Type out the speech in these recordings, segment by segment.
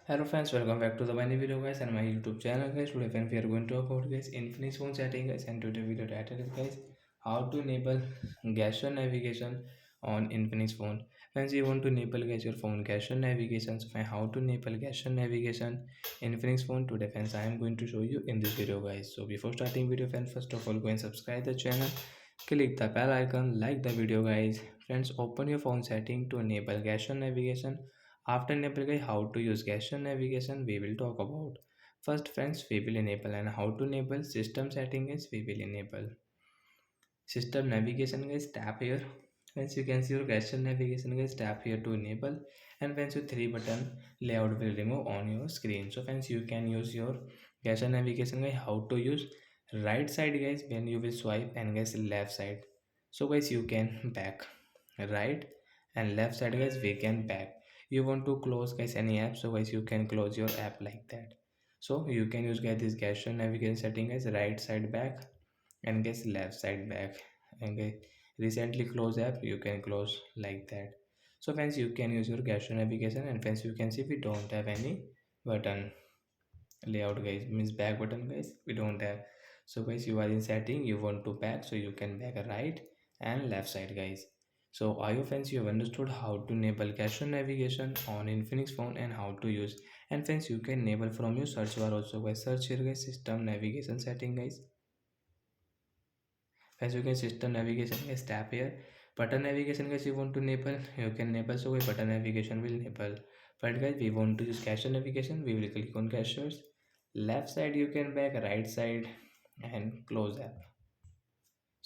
Hello friends, welcome back to the my new video guys and my YouTube channel guys. Today friends, we are going to talk about guys Infinix phone setting guys, and today video title is guys how to enable gesture navigation on Infinix phone. Friends, you want to enable guys your phone gesture navigation. So find how to enable gesture navigation Infinix phone. Today friends, I am going to show you in this video guys. So before starting video friends, first of all go and subscribe the channel, click the bell icon, like the video guys. Friends, open your phone setting to enable gesture navigation. After enable guys, how to use gesture navigation we will talk about. First friends, we will enable, and how to enable system setting is we will enable system navigation guys. Tap here. Once you can see your gesture navigation guys, tap here to enable, and once your three button layout will remove on your screen. So friends, you can use your gesture navigation guys. How to use right side guys, when you will swipe, and guys left side. So guys, you can back, right and left side guys we can back. You want to close guys any app, so guys you can close your app like that. So you can use guys this gesture navigation setting guys, right side back and guys left side back, and guys recently close app you can close like that. So friends, you can use your gesture navigation, and friends, you can see we don't have any button layout guys, means back button guys we don't have. So guys, you are in setting, you want to back, so you can back right and left side guys. So I hope friends you have understood how to enable gesture navigation on Infinix phone and how to use. And friends, you can enable from your search bar also guys. Search here guys, system navigation setting guys. As you can system navigation guys, tap here. Button navigation guys, you want to enable, you can enable, so guys button navigation will enable. But guys, we want to use gesture navigation, we will click on gestures. Left side you can back, right side and close app.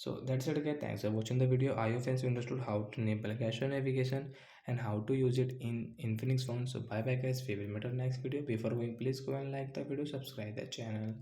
So that's it guys, thanks for watching the video. I hope friends you understood how to enable gesture navigation and how to use it in Infinix phone. So bye bye guys, we will meet on next video. Before going, please go and like the video, subscribe the channel.